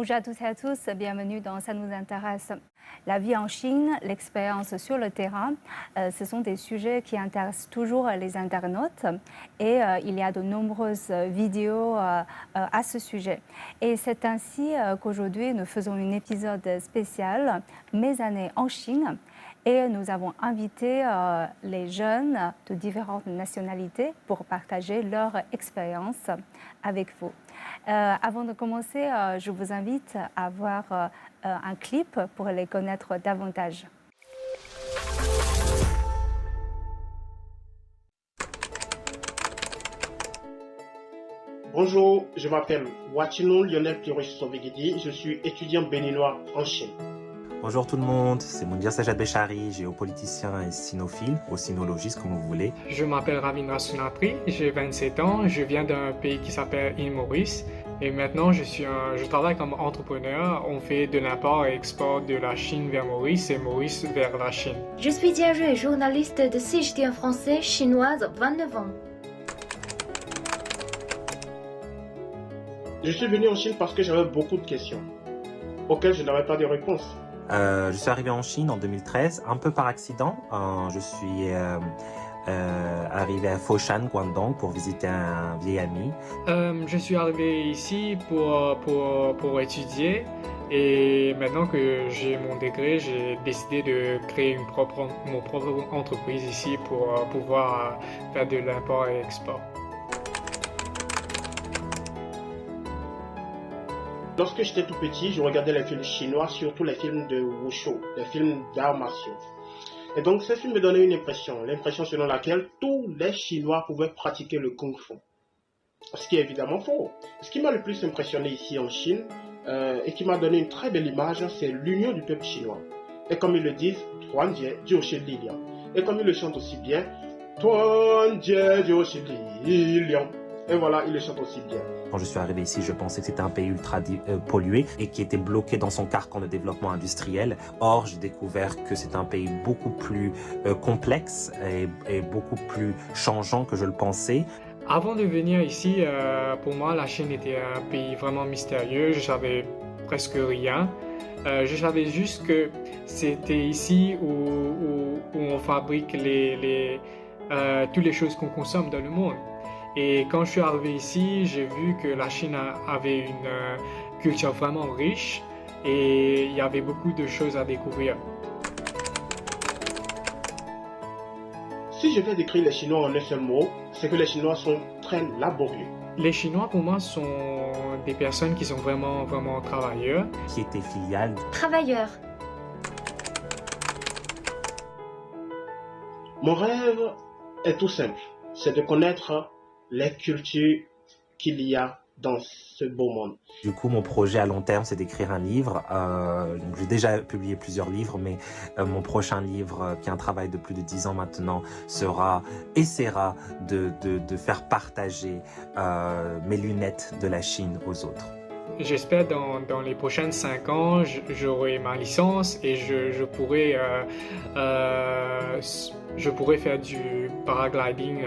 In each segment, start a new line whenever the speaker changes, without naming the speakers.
Bonjour à tous et à tous, bienvenue dans Ça nous intéresse. La vie en Chine, l'expérience sur le terrain, ce sont des sujets qui intéressent toujours les internautes et il y a de nombreuses vidéos à ce sujet. Et c'est ainsi qu'aujourd'hui nous faisons un épisode spécial Mes années en Chine. Et nous avons invité les jeunes de différentes nationalités pour partager leur expérience avec vous. Avant de commencer, je vous invite à voir un clip pour les connaître davantage.
Bonjour, je m'appelle Wachino Lionel Pirosh-Sovegidi, je suis étudiant béninois en Chine.
Bonjour tout le monde, c'est Moundir Sajad Bechari, géopoliticien et sinophile, ou sinologiste comme vous voulez.
Je m'appelle Ravindra Sunatri, j'ai 27 ans, je viens d'un pays qui s'appelle île Maurice et maintenant je travaille comme entrepreneur. On fait de l'import et export de la Chine vers Maurice et Maurice vers la Chine.
Je suis Diageo, journaliste de CGT en français, chinoise, 29 ans.
Je suis venu en Chine parce que j'avais beaucoup de questions auxquelles je n'avais pas de réponse.
Je suis arrivé en Chine en 2013, un peu par accident. Je suis arrivé à Foshan, Guangdong, pour visiter un vieil ami.
Je suis arrivé ici pour étudier et maintenant que j'ai mon degré, j'ai décidé de créer mon propre entreprise ici pour pouvoir faire de l'import et export.
Lorsque j'étais tout petit, je regardais les films chinois, surtout les films de Wushu, les films d'arts martiaux. Et donc ces films me donnaient une l'impression selon laquelle tous les Chinois pouvaient pratiquer le Kung Fu. Ce qui est évidemment faux. Ce qui m'a le plus impressionné ici en Chine, et qui m'a donné une très belle image, c'est l'union du peuple chinois. Et comme ils le disent, Tuan Jie, Jiu Shi Li Liang. Et comme ils le chantent aussi bien, Tuan Jie, Jiu Shi Li Liang. Et voilà, ils le chantent aussi bien.
Quand je suis arrivé ici, je pensais que c'était un pays ultra pollué et qui était bloqué dans son carcan de développement industriel. Or, j'ai découvert que c'est un pays beaucoup plus complexe et beaucoup plus changeant que je le pensais.
Avant de venir ici, pour moi, la Chine était un pays vraiment mystérieux. Je savais presque rien. Je savais juste que c'était ici où on fabrique toutes les choses qu'on consomme dans le monde. Et quand je suis arrivé ici, j'ai vu que la Chine avait une culture vraiment riche et il y avait beaucoup de choses à découvrir.
Si je vais décrire les Chinois en un seul mot, c'est que les Chinois sont très laborieux.
Les Chinois, pour moi, sont des personnes qui sont vraiment, vraiment travailleurs.
Qui était filiale.
Travailleur.
Mon rêve est tout simple, c'est de connaître les cultures qu'il y a dans ce beau monde.
Du coup, mon projet à long terme, c'est d'écrire un livre. Donc, j'ai déjà publié plusieurs livres, mais mon prochain livre, qui est un travail de plus de 10 ans maintenant, essaiera de faire partager mes lunettes de la Chine aux autres.
J'espère dans les prochaines 5 ans, j'aurai ma licence et je pourrai faire du paragliding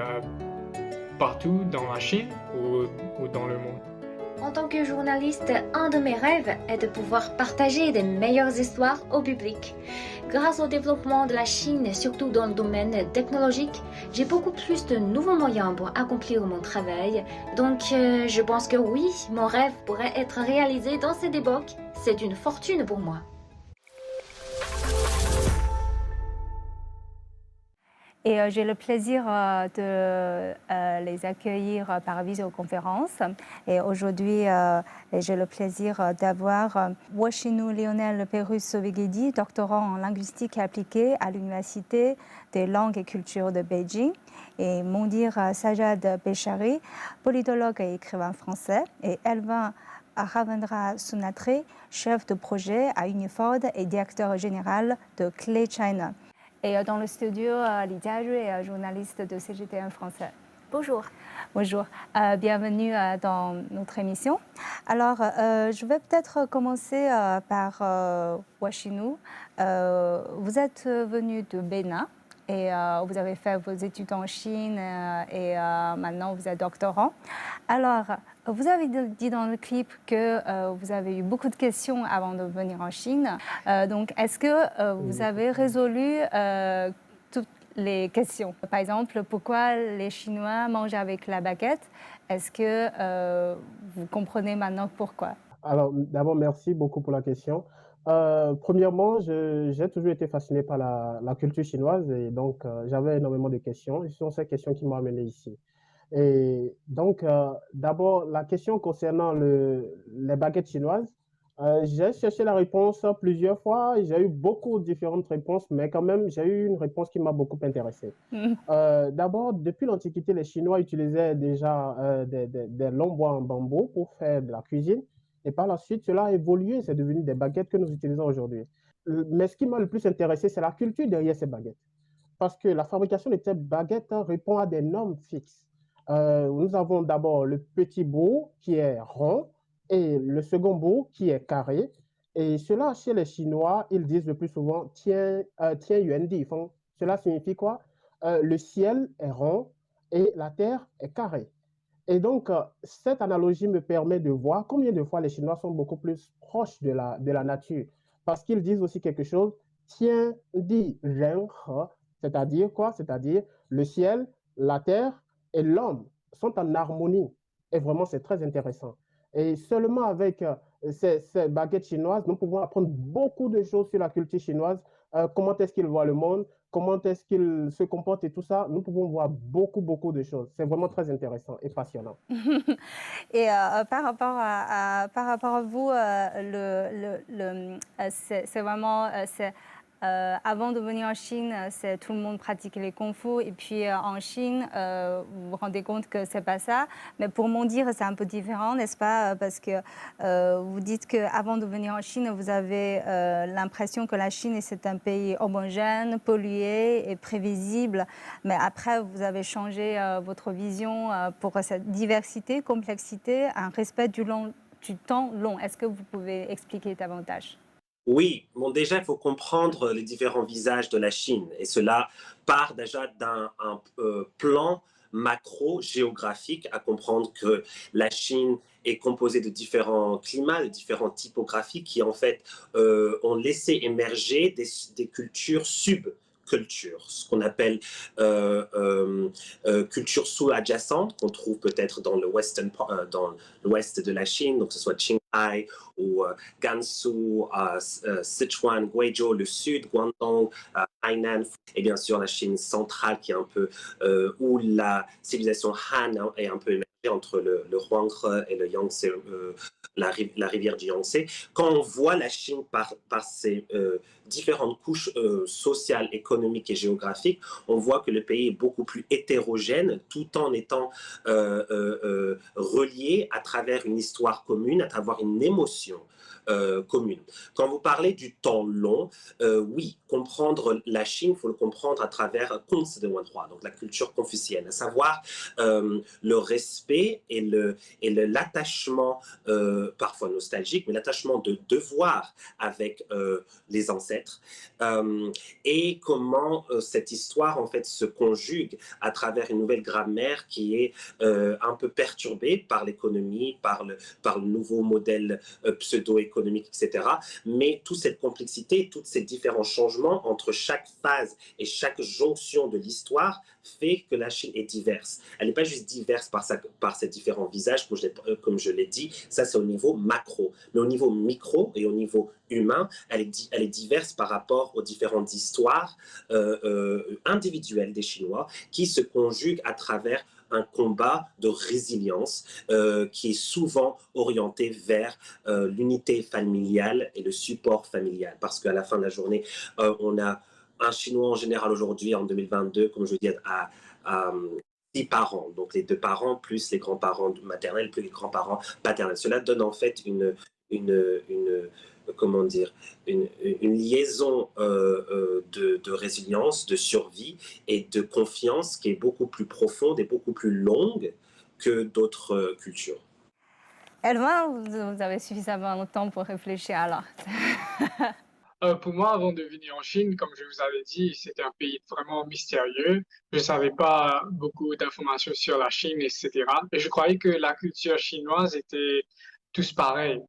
partout dans la Chine ou dans le monde.
En tant que journaliste, un de mes rêves est de pouvoir partager les meilleures histoires au public. Grâce au développement de la Chine, surtout dans le domaine technologique, j'ai beaucoup plus de nouveaux moyens pour accomplir mon travail. Donc, je pense que oui, mon rêve pourrait être réalisé dans cette époque. C'est une fortune pour moi.
Et j'ai le plaisir de les accueillir par visioconférence. Et aujourd'hui, j'ai le plaisir d'avoir Wachino Lionel Pirosh-Sovegidi, doctorant en linguistique appliquée à l'Université des langues et cultures de Beijing, et Moundir Sajad Bechari, politologue et écrivain français, et Elvin Ravindra Sunatri, chef de projet à Uniford et directeur général de Clay China. Et dans le studio, Lydia Rui, journaliste de CGT en français.
Bonjour.
Bonjour, bienvenue dans notre émission. Alors, je vais peut-être commencer par Wachino. Vous êtes venu de Bénin et vous avez fait vos études en Chine et maintenant vous êtes doctorant. Alors, vous avez dit dans le clip que vous avez eu beaucoup de questions avant de venir en Chine. Donc, est-ce que vous avez résolu toutes les questions? Par exemple, pourquoi les Chinois mangent avec la baguette? Est-ce que vous comprenez maintenant pourquoi?
Alors, d'abord, merci beaucoup pour la question. Premièrement, j'ai toujours été fasciné par la culture chinoise et donc j'avais énormément de questions. Et ce sont ces questions qui m'ont amené ici. Et donc, d'abord, la question concernant les baguettes chinoises, j'ai cherché la réponse plusieurs fois. J'ai eu beaucoup de différentes réponses, mais quand même, j'ai eu une réponse qui m'a beaucoup intéressé. D'abord, depuis l'Antiquité, les Chinois utilisaient déjà des longs bois en bambou pour faire de la cuisine. Et par la suite, cela a évolué, c'est devenu des baguettes que nous utilisons aujourd'hui. Mais ce qui m'a le plus intéressé, c'est la culture derrière ces baguettes. Parce que la fabrication de ces baguettes répond à des normes fixes. Nous avons d'abord le petit bout qui est rond et le second bout qui est carré. Et cela, chez les Chinois, ils disent le plus souvent tian yuan di feng. Cela signifie quoi? Le ciel est rond et la terre est carrée. Et donc, cette analogie me permet de voir combien de fois les Chinois sont beaucoup plus proches de la nature. Parce qu'ils disent aussi quelque chose, tian di ren he, c'est-à-dire quoi? C'est-à-dire le ciel, la terre et l'homme sont en harmonie. Et vraiment, c'est très intéressant. Et seulement avec ces baguettes chinoises, nous pouvons apprendre beaucoup de choses sur la culture chinoise, comment est-ce qu'ils voient le monde, comment est-ce qu'ils se comportent et tout ça. Nous pouvons voir beaucoup, beaucoup de choses. C'est vraiment très intéressant et passionnant.
Et par rapport à vous, c'est vraiment, avant de venir en Chine, tout le monde pratiquait les kung-fu. Et puis en Chine, vous vous rendez compte que c'est pas ça. Mais pour m'en dire, c'est un peu différent, n'est-ce pas? Parce que vous dites qu'avant de venir en Chine, vous avez l'impression que la Chine, c'est un pays homogène, pollué et prévisible. Mais après, vous avez changé votre vision pour cette diversité, complexité, un respect du temps long. Est-ce que vous pouvez expliquer davantage?
Oui, bon, déjà, il faut comprendre les différents visages de la Chine. Et cela part déjà d'un plan macro-géographique, à comprendre que la Chine est composée de différents climats, de différentes typographies qui, en fait, ont laissé émerger des cultures subcultures, ce qu'on appelle cultures sous-adjacentes, qu'on trouve peut-être dans dans l'ouest de la Chine, donc que ce soit Qinghai ou Gansu, Sichuan, Guizhou, le sud, Guangdong, Hainan, et bien sûr la Chine centrale qui est un peu où la civilisation Han est un peu émergée entre le Huanghe et le Yangtze, la rivière du Yangtze. Quand on voit la Chine par ses différentes couches sociales, économiques et géographiques, on voit que le pays est beaucoup plus hétérogène tout en étant relié à travers une histoire commune, à travers une émotion commune. Quand vous parlez du temps long, oui, comprendre la Chine, il faut le comprendre à travers Kunzi de Wanhua, donc la culture confucienne, à savoir le respect et l'attachement, parfois nostalgique, mais l'attachement de devoir avec les ancêtres, et comment cette histoire en fait se conjugue à travers une nouvelle grammaire qui est un peu perturbée par l'économie, par le nouveau modèle pseudo-économique, etc. Mais toute cette complexité, tous ces différents changements entre chaque phase et chaque jonction de l'histoire fait que la Chine est diverse. Elle n'est pas juste diverse par ses différents visages, comme je l'ai dit, ça c'est au niveau macro. Mais au niveau micro et au niveau humain, elle est diverse par rapport aux différentes histoires individuelles des Chinois qui se conjuguent à travers un combat de résilience qui est souvent orienté vers l'unité familiale et le support familial. Parce qu'à la fin de la journée, on a un Chinois en général aujourd'hui, en 2022, comme je dis, à 6 parents. Donc les 2 parents plus les grands-parents maternels plus les grands-parents paternels. Cela donne en fait comment dire, une liaison de résilience, de survie et de confiance qui est beaucoup plus profonde et beaucoup plus longue que d'autres cultures.
Elma, vous avez suffisamment de temps pour réfléchir alors.
Pour moi, avant de venir en Chine, comme je vous avais dit, c'était un pays vraiment mystérieux. Je savais pas beaucoup d'informations sur la Chine, etc. Et je croyais que la culture chinoise était tous pareils.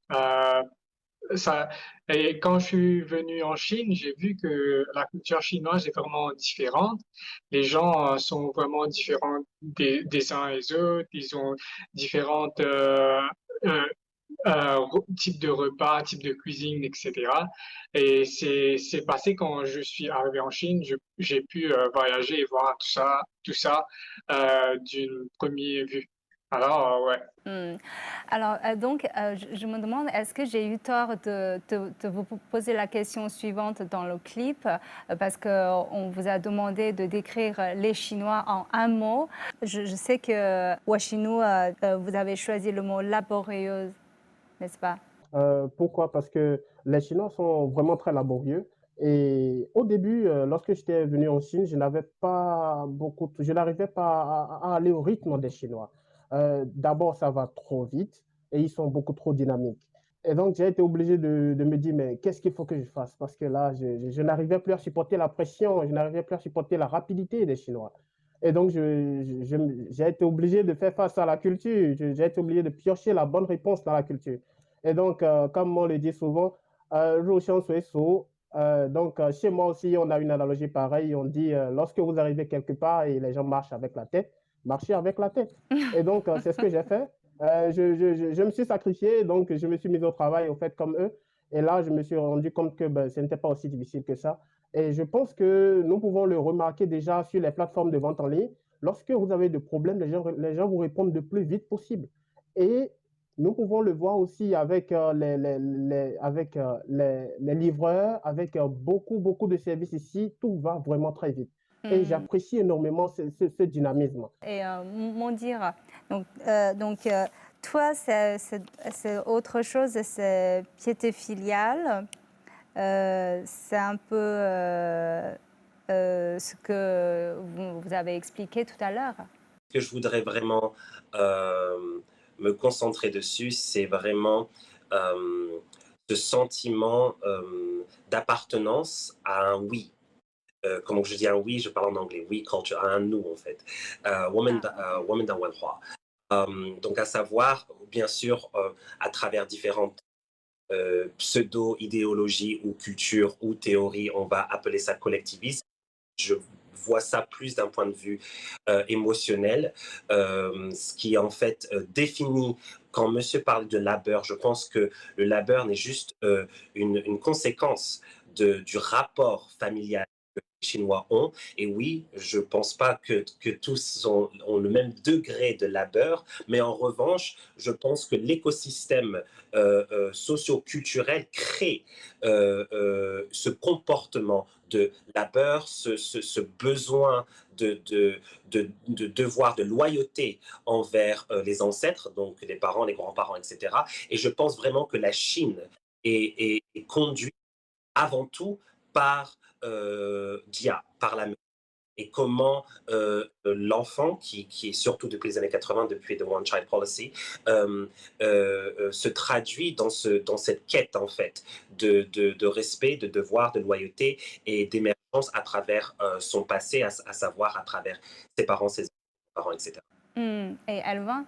Ça, et quand je suis venu en Chine, j'ai vu que la culture chinoise est vraiment différente. Les gens sont vraiment différents des uns et des autres. Ils ont différentes euh, types de repas, types de cuisine, etc. Et c'est passé quand je suis arrivé en Chine, j'ai pu voyager et voir tout ça d'une première vue. Alors, ouais.
Alors, donc, je me demande, est-ce que j'ai eu tort de vous poser la question suivante dans le clip, parce qu'on vous a demandé de décrire les Chinois en un mot. Je sais que Washinu, vous avez choisi le mot laborieuse, n'est-ce pas?
Pourquoi? Parce que les Chinois sont vraiment très laborieux. Et au début, lorsque j'étais venu en Chine, je n'arrivais pas à aller au rythme des Chinois. D'abord, ça va trop vite et ils sont beaucoup trop dynamiques. Et donc, j'ai été obligé de me dire, mais qu'est-ce qu'il faut que je fasse? Parce que là, je n'arrivais plus à supporter la pression, je n'arrivais plus à supporter la rapidité des Chinois. Et donc, j'ai été obligé de faire face à la culture, j'ai été obligé de piocher la bonne réponse dans la culture. Et donc, comme on le dit souvent, donc, chez moi aussi, on a une analogie pareille. On dit, lorsque vous arrivez quelque part et les gens marchent avec la tête, marchez avec la tête. Et donc, c'est ce que j'ai fait. Je me suis sacrifié, donc je me suis mis au travail, au fait, comme eux. Et là, je me suis rendu compte que ben, ce n'était pas aussi difficile que ça. Et je pense que nous pouvons le remarquer déjà sur les plateformes de vente en ligne. Lorsque vous avez des problèmes, les gens vous répondent le plus vite possible. Et nous pouvons le voir aussi avec, les livreurs, avec beaucoup de services ici. Tout va vraiment très vite. Et j'apprécie énormément ce dynamisme.
Et Mondir, toi, c'est autre chose, c'est piété filiale. C'est un peu ce que vous avez expliqué tout à l'heure.
Ce que je voudrais vraiment me concentrer dessus, c'est vraiment ce sentiment d'appartenance à un oui. Comment je dis un oui, je parle en anglais, we culture, à un nous en fait. Woman da Wenhua. Donc à savoir, bien sûr, à travers différentes pseudo-idéologies ou cultures ou théories, on va appeler ça collectivisme. Je vois ça plus d'un point de vue émotionnel, ce qui en fait définit, quand monsieur parle de labeur, je pense que le labeur n'est juste une conséquence du rapport familial que les Chinois ont. Et oui, je ne pense pas que tous ont le même degré de labeur, mais en revanche, je pense que l'écosystème socio-culturel crée ce comportement de labeur, ce besoin de devoir de loyauté envers les ancêtres, donc les parents, les grands-parents, etc. Et je pense vraiment que la Chine est conduite avant tout par Dia, par la et comment l'enfant, qui est surtout depuis les années 80, depuis The One Child Policy, se traduit dans cette quête, en fait, de respect, de devoir, de loyauté et d'émergence à travers son passé, à savoir à travers ses parents, etc.
Et Alvin?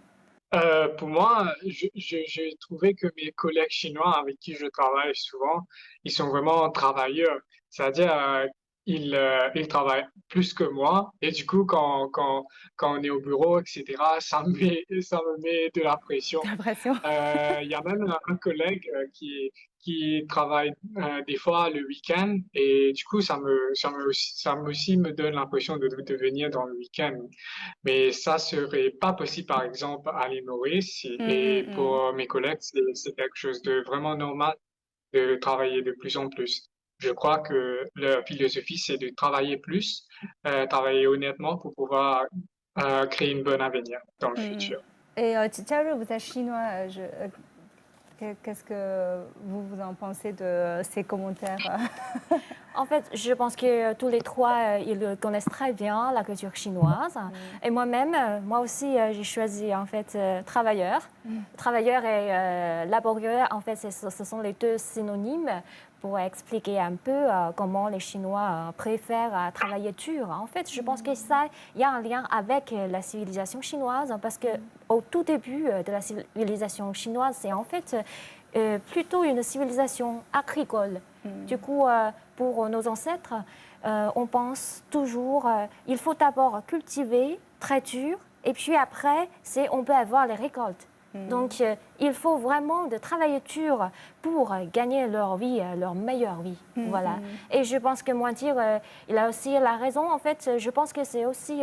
Pour moi, j'ai trouvé que mes collègues chinois avec qui je travaille souvent, ils sont vraiment travailleurs. C'est-à-dire, ils travaillent plus que moi. Et du coup, quand on est au bureau, etc., ça me met de la pression.
L'impression.
Il y a même un collègue qui travaille des fois le week-end et du coup, ça aussi me donne l'impression de venir dans le week-end. Mais ça serait pas possible, par exemple, à l'île Maurice. Et pour mes collègues, c'est quelque chose de vraiment normal de travailler de plus en plus. Je crois que leur philosophie, c'est de travailler plus, travailler honnêtement pour pouvoir créer une bonne avenir dans le futur.
Et Tcharu, vous êtes chinois. Qu'est-ce que vous en pensez de ces commentaires?
En fait, je pense que tous les trois, ils connaissent très bien la culture chinoise. Et moi-même, moi aussi, j'ai choisi en fait travailleur. Travailleur et laborieux, en fait, ce sont les deux synonymes pour expliquer un peu comment les Chinois préfèrent travailler dur. En fait, je pense que ça, il y a un lien avec la civilisation chinoise, parce que au tout début de la civilisation chinoise, c'est en fait plutôt une civilisation agricole. Du coup, pour nos ancêtres, on pense toujours il faut d'abord cultiver très dur, et puis après, on peut avoir les récoltes. Donc, il faut vraiment de travailler dur pour gagner leur vie, leur meilleure vie. Voilà. Et je pense que Moundir, il a aussi la raison. En fait, je pense que c'est aussi,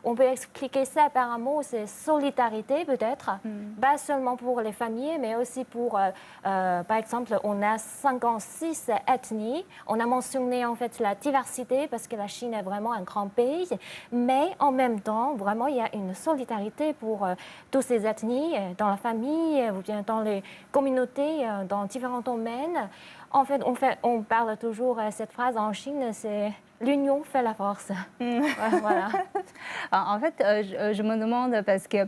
on peut expliquer ça par un mot, c'est solidarité peut-être. Pas seulement pour les familles, mais aussi pour, par exemple, on a 56 ethnies. On a mentionné en fait la diversité parce que la Chine est vraiment un grand pays. Mais en même temps, vraiment, il y a une solidarité pour toutes ces ethnies dans la famille ou bien dans les communautés, dans différents domaines. En fait, on parle toujours cette phrase en Chine, c'est l'union fait la force. Voilà.
En fait, je me demande, parce que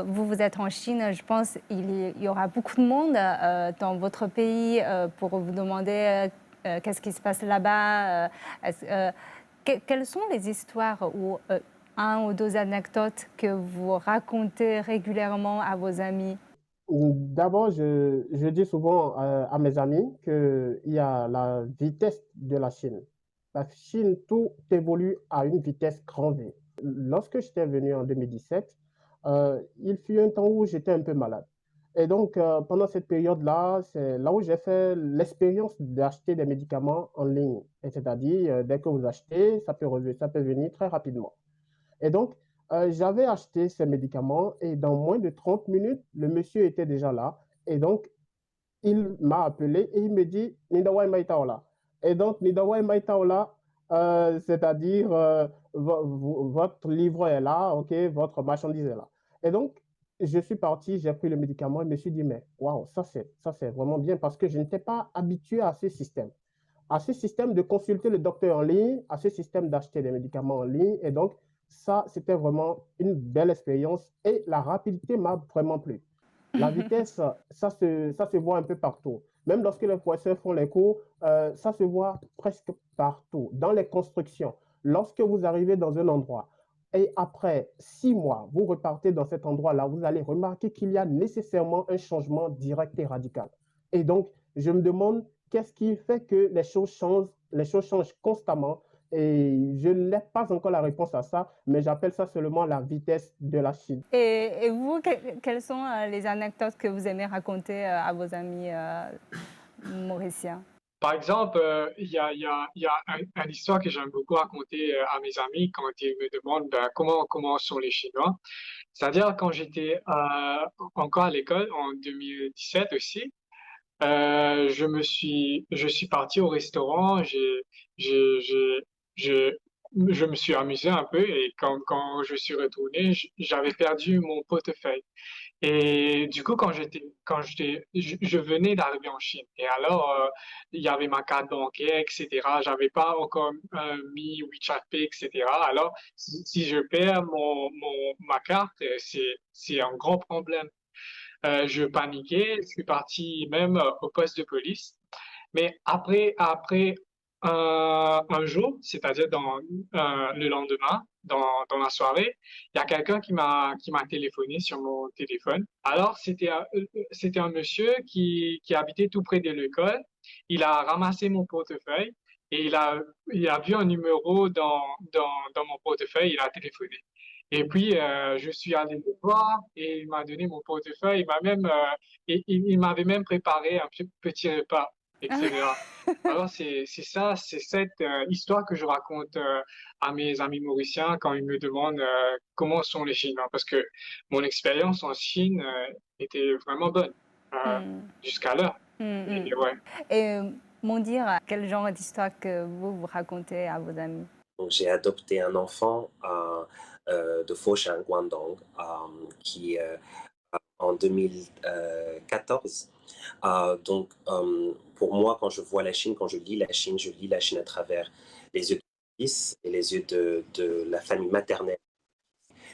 vous êtes en Chine, je pense qu'il y aura beaucoup de monde dans votre pays pour vous demander qu'est-ce qui se passe là-bas. Quelles sont les histoires ou un ou deux anecdotes que vous racontez régulièrement à vos amis?
D'abord, je dis souvent à mes amis qu'il y a la vitesse de la Chine. La Chine, tout évolue à une vitesse grand V. Lorsque j'étais venu en 2017, il fut un temps où j'étais un peu malade. Et donc, pendant cette période-là, c'est là où j'ai fait l'expérience d'acheter des médicaments en ligne. Et c'est-à-dire, dès que vous achetez, ça peut venir très rapidement. Et donc, j'avais acheté ces médicaments et dans moins de 30 minutes, le monsieur était déjà là. Et donc, il m'a appelé et il me dit Nidawai Maitaola. Et donc, Nidawai Maitaola, c'est-à-dire votre livre est là, ok, votre marchandise est là. Et donc, je suis parti, j'ai pris le médicament et me suis dit, mais waouh, ça c'est vraiment bien parce que je n'étais pas habitué à ce système de consulter le docteur en ligne, à ce système d'acheter des médicaments en ligne. Et donc, ça, c'était vraiment une belle expérience et la rapidité m'a vraiment plu. La vitesse, ça se voit un peu partout. Même lorsque les professeurs font les cours, ça se voit presque partout. Dans les constructions, lorsque vous arrivez dans un endroit et après 6 mois, vous repartez dans cet endroit-là, vous allez remarquer qu'il y a nécessairement un changement direct et radical. Et donc, je me demande qu'est-ce qui fait que les choses changent constamment. Et je n'ai pas encore la réponse à ça, mais j'appelle ça seulement la vitesse de la Chine.
Et vous, quelles sont les anecdotes que vous aimez raconter à vos amis mauriciens?
Par exemple, il y a une histoire que j'aime beaucoup raconter à mes amis quand ils me demandent comment sont les Chinois. C'est-à-dire quand j'étais encore à l'école en 2017 aussi, je suis parti au restaurant, j'ai, je, je me suis amusé un peu et quand je suis retourné, j'avais perdu mon portefeuille. Et du coup, je venais d'arriver en Chine. Et alors, il y avait ma carte bancaire, etc. J'avais pas encore mis WeChat Pay, etc. Alors, si je perds ma carte, c'est un grand problème. Je paniquais, je suis parti même au poste de police. Mais après un jour, c'est-à-dire le lendemain, dans la soirée, il y a quelqu'un qui m'a téléphoné sur mon téléphone. Alors, c'était un monsieur qui habitait tout près de l'école. Il a ramassé mon portefeuille et il a vu un numéro dans mon portefeuille. Il a téléphoné. Et puis, je suis allé le voir et il m'a donné mon portefeuille. Il m'avait même préparé un petit repas, etc. Alors, c'est cette histoire que je raconte à mes amis mauriciens quand ils me demandent comment sont les Chinois. Parce que mon expérience en Chine était vraiment bonne jusqu'à l'heure. Et ouais.
Et Moundir, quel genre d'histoire que vous racontez à vos amis?
J'ai adopté un enfant de Foshan, Guangdong, qui en 2014. Donc, pour moi, quand je vois la Chine, quand je lis la Chine, je lis la Chine à travers les yeux de mon fils et les yeux de la famille maternelle.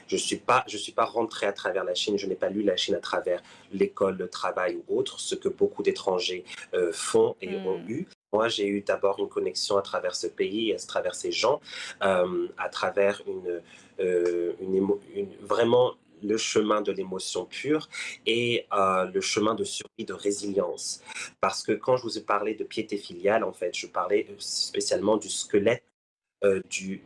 je suis pas rentré à travers la Chine, je n'ai pas lu la Chine à travers l'école, le travail ou autre, ce que beaucoup d'étrangers font et ont eu. Moi, j'ai eu d'abord une connexion à travers ce pays, à travers ces gens, à travers vraiment le chemin de l'émotion pure et le chemin de survie, de résilience. Parce que quand je vous ai parlé de piété filiale, en fait, je parlais spécialement du squelette du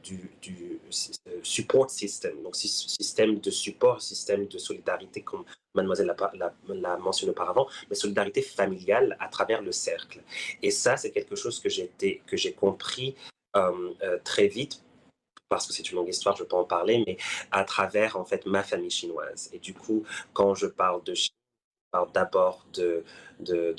support system, donc système de support, système de solidarité, comme mademoiselle l'a mentionné auparavant, mais solidarité familiale à travers le cercle. Et ça, c'est quelque chose que j'ai compris très vite, parce que c'est une longue histoire, je peux en parler, mais à travers en fait ma famille chinoise. Et du coup, quand je parle de Chine, je parle d'abord de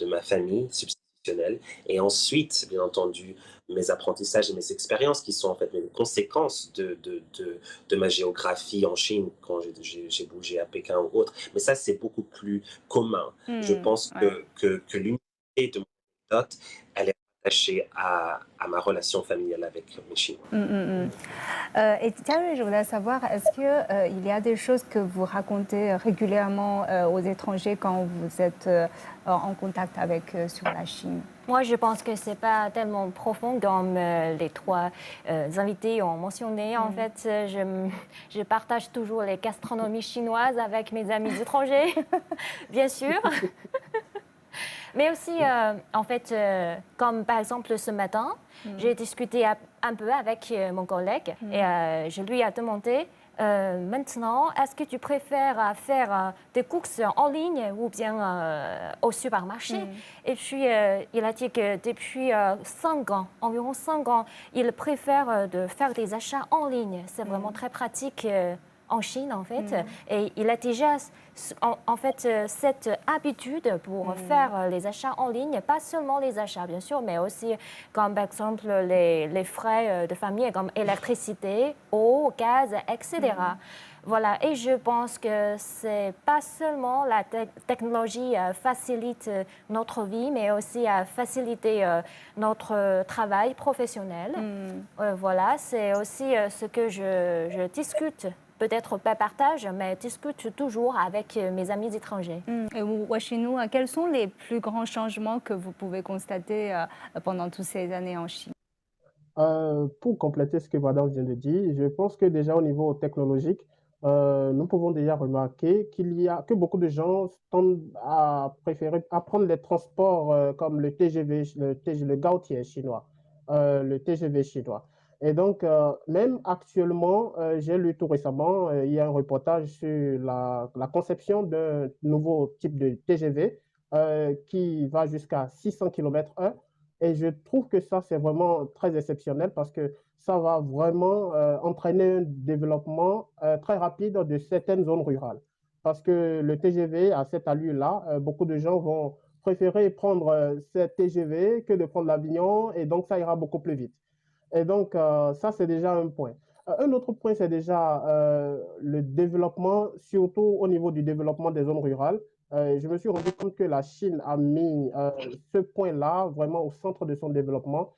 ma famille substitutionnelle, et ensuite, bien entendu, mes apprentissages et mes expériences qui sont en fait les conséquences de ma géographie en Chine quand j'ai bougé à Pékin ou autre. Mais ça, c'est beaucoup plus commun. Je pense
Ouais.
que l'unité de mon anecdote, elle est attachée à ma relation familiale avec mes Chinois.
Et Thierry, je voulais savoir, est-ce qu'il il y a des choses que vous racontez régulièrement aux étrangers quand vous êtes en contact avec sur la Chine?
Moi, je pense que c'est pas tellement profond comme les trois invités ont mentionné. En fait, je partage toujours les gastronomies chinoises avec mes amis étrangers, bien sûr. Mais aussi, en fait, comme par exemple ce matin, j'ai discuté un peu avec mon collègue et je lui ai demandé maintenant, est-ce que tu préfères faire des courses en ligne ou bien au supermarché? Et puis, il a dit que depuis 5 ans, environ 5 ans, il préfère de faire des achats en ligne. C'est vraiment très pratique. En Chine, en fait. Et il a déjà, en fait, cette habitude pour faire les achats en ligne, pas seulement les achats, bien sûr, mais aussi, comme par exemple, les frais de famille, comme électricité, eau, gaz, etc. Voilà, et je pense que c'est pas seulement la technologie facilite notre vie, mais aussi faciliter notre travail professionnel. Voilà, c'est aussi ce que je discute. Peut-être pas partage, mais discute toujours avec mes amis étrangers.
Et vous, Washinou, quels sont les plus grands changements que vous pouvez constater pendant toutes ces années en Chine?
Pour compléter ce que Madame vient de dire, je pense que déjà au niveau technologique, nous pouvons déjà remarquer que beaucoup de gens tendent à préférer à prendre les transports comme le TGV, le Gaotier chinois, le TGV chinois. Et donc, même actuellement, j'ai lu tout récemment, il y a un reportage sur la conception d'un nouveau type de TGV qui va jusqu'à 600 km/h. Et je trouve que ça, c'est vraiment très exceptionnel parce que ça va vraiment entraîner un développement très rapide de certaines zones rurales. Parce que le TGV, à cette allure-là, beaucoup de gens vont préférer prendre ce TGV que de prendre l'avion et donc ça ira beaucoup plus vite. Et donc, ça, c'est déjà un point. Un autre point, c'est déjà le développement, surtout au niveau du développement des zones rurales. Je me suis rendu compte que la Chine a mis ce point-là vraiment au centre de son développement.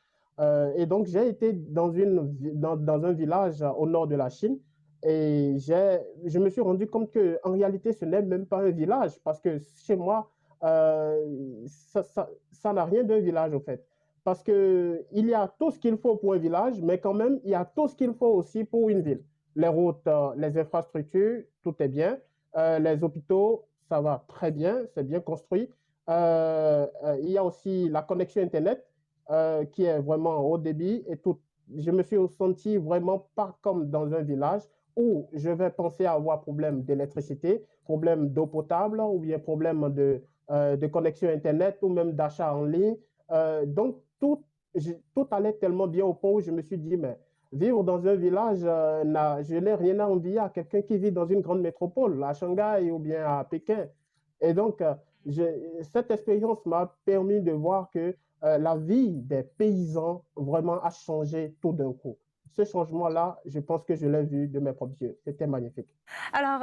Et donc, j'ai été dans un village au nord de la Chine et je me suis rendu compte qu'en réalité, ce n'est même pas un village parce que chez moi, ça n'a rien d'un village, en fait. Parce qu'il y a tout ce qu'il faut pour un village, mais quand même, il y a tout ce qu'il faut aussi pour une ville. Les routes, les infrastructures, tout est bien. Les hôpitaux, ça va très bien, c'est bien construit. Il y a aussi la connexion Internet qui est vraiment haut débit et tout. Je me suis senti vraiment pas comme dans un village où je vais penser à avoir problème d'électricité, problème d'eau potable ou bien problème de connexion Internet ou même d'achat en ligne. Donc, tout allait tellement bien au point où je me suis dit, mais vivre dans un village, je n'ai rien à envier à quelqu'un qui vit dans une grande métropole, à Shanghai ou bien à Pékin. Et donc, cette expérience m'a permis de voir que la vie des paysans vraiment a changé tout d'un coup. ce changement-là, je pense que je l'ai vu de mes propres yeux. C'était magnifique.
Alors,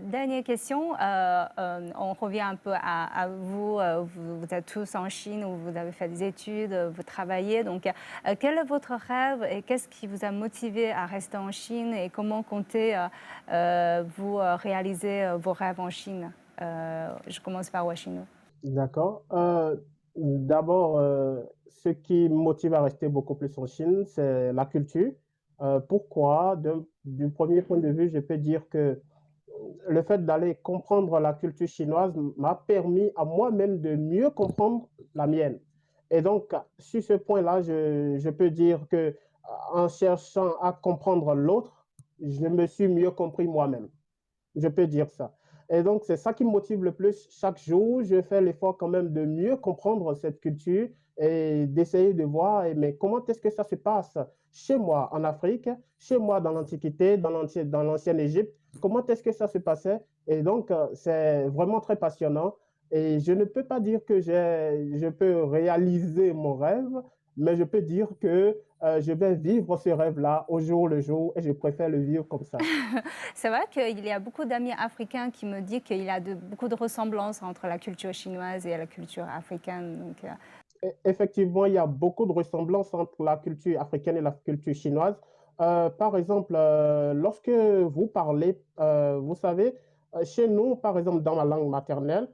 dernière question. On revient un peu à vous. Vous êtes tous en Chine où vous avez fait des études, vous travaillez. Donc, quel est votre rêve et qu'est-ce qui vous a motivé à rester en Chine et comment comptez-vous réaliser vos rêves en Chine? Je commence par Washington.
D'accord. D'abord, ce qui me motive à rester beaucoup plus en Chine, c'est la culture. Pourquoi? Du premier point de vue, je peux dire que le fait d'aller comprendre la culture chinoise m'a permis à moi-même de mieux comprendre la mienne. Et donc, sur ce point-là, je peux dire que en cherchant à comprendre l'autre, je me suis mieux compris moi-même. Je peux dire ça. Et donc, c'est ça qui me motive le plus. Chaque jour, je fais l'effort quand même de mieux comprendre cette culture et d'essayer de voir, mais comment est-ce que ça se passe chez moi en Afrique, chez moi dans l'Antiquité, dans l'ancienne Égypte, comment est-ce que ça se passait? Et donc, c'est vraiment très passionnant. Et je ne peux pas dire que je peux réaliser mon rêve, mais je peux dire que je vais vivre ce rêve-là au jour le jour et je préfère le vivre comme ça.
C'est vrai qu'il y a beaucoup d'amis africains qui me disent qu'il y a beaucoup de ressemblances entre la culture chinoise et la culture africaine. Donc,
effectivement, il y a beaucoup de ressemblances entre la culture africaine et la culture chinoise. Par exemple, lorsque vous parlez, vous savez, chez nous, par exemple, dans ma langue maternelle,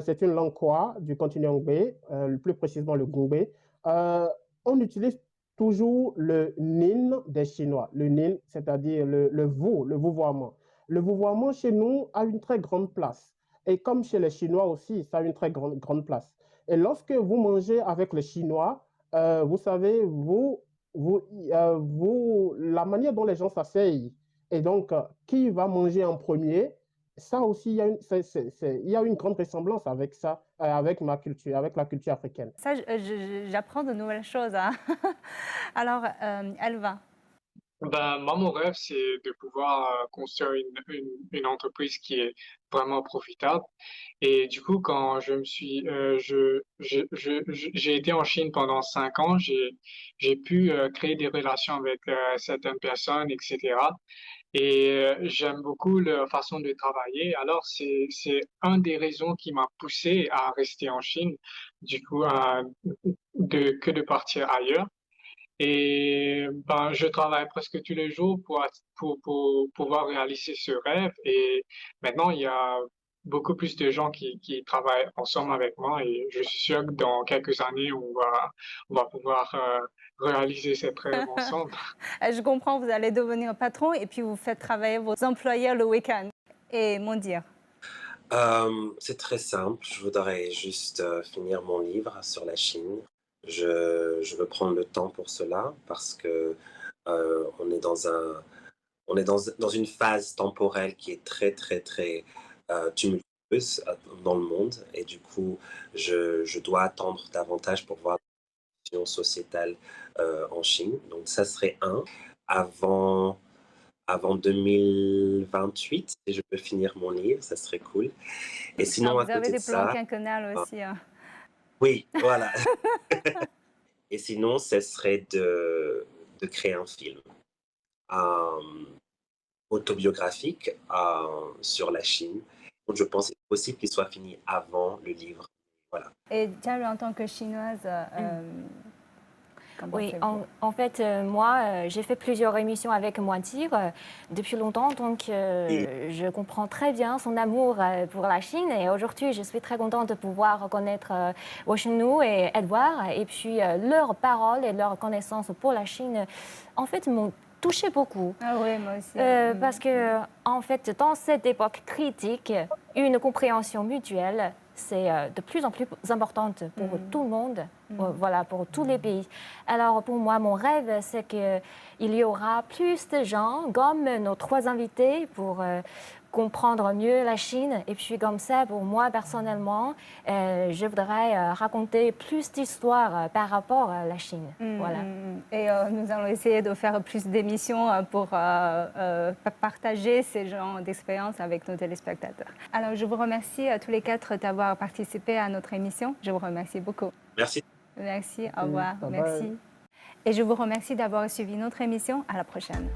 c'est une langue Kwa du continent Hubei, plus précisément le Gubei. Euh, on utilise toujours le nin des Chinois, le nin, c'est-à-dire le vouvoiement. Le vouvoiement chez nous a une très grande place. Et comme chez les Chinois aussi, ça a une très grande place. Et lorsque vous mangez avec les Chinois, vous savez, la manière dont les gens s'asseyent, et donc qui va manger en premier, ça aussi, il y a une grande ressemblance avec ça, avec ma culture, avec la culture africaine.
ça, j'apprends de nouvelles choses, hein. Alors, Elva.
Ben, moi, mon rêve, c'est de pouvoir construire une entreprise qui est vraiment profitable. Et du coup, quand je me suis, j'ai été en Chine pendant 5 ans, j'ai pu créer des relations avec certaines personnes, etc. Et j'aime beaucoup leur façon de travailler. Alors, c'est un des raisons qui m'a poussé à rester en Chine, du coup, que de partir ailleurs. Et ben, je travaille presque tous les jours pour pouvoir réaliser ce rêve. Et maintenant, il y a beaucoup plus de gens qui travaillent ensemble avec moi. Et je suis sûr que dans quelques années, on va pouvoir réaliser cette rêve ensemble.
Je comprends, vous allez devenir patron et puis vous faites travailler vos employés le week-end. Et mon dire.
C'est très simple. Je voudrais juste finir mon livre sur la Chine. Je veux prendre le temps pour cela parce que on est dans une phase temporelle qui est très, très, très tumultueuse dans le monde. Et du coup, je dois attendre davantage pour voir la situation sociétale en Chine. Donc, ça serait avant 2028, si je peux finir mon livre, ça serait cool. Et sinon, à
Vous avez
côté de
des plans
ça,
quinquennales aussi, hein.
oui, voilà. Et sinon, ce serait de créer un film autobiographique sur la Chine. Donc, je pense qu'il est possible qu'il soit fini avant le livre. Voilà.
Et Thierry, en tant que chinoise,
oui, en fait, moi, j'ai fait plusieurs émissions avec Moitir depuis longtemps, donc je comprends très bien son amour pour la Chine. Et aujourd'hui, je suis très contente de pouvoir connaître Woshenu et Edouard, et puis leurs paroles et leurs connaissances pour la Chine, en fait, m'ont touché beaucoup.
Ah oui, moi aussi.
Parce que, en fait, dans cette époque critique, une compréhension mutuelle, c'est de plus en plus importante pour tout le monde, voilà, pour tous les pays. Alors, pour moi, mon rêve, c'est qu'il y aura plus de gens, comme nos 3 invités, pour comprendre mieux la Chine. Et puis, comme ça, pour moi, personnellement, je voudrais raconter plus d'histoires par rapport à la Chine. Voilà.
Et nous allons essayer de faire plus d'émissions pour partager ces genres d'expériences avec nos téléspectateurs. Alors, je vous remercie tous les 4 d'avoir participé à notre émission. Je vous remercie beaucoup.
Merci.
Merci, au revoir.
Bye bye.
Merci. Et je vous remercie d'avoir suivi notre émission. À la prochaine.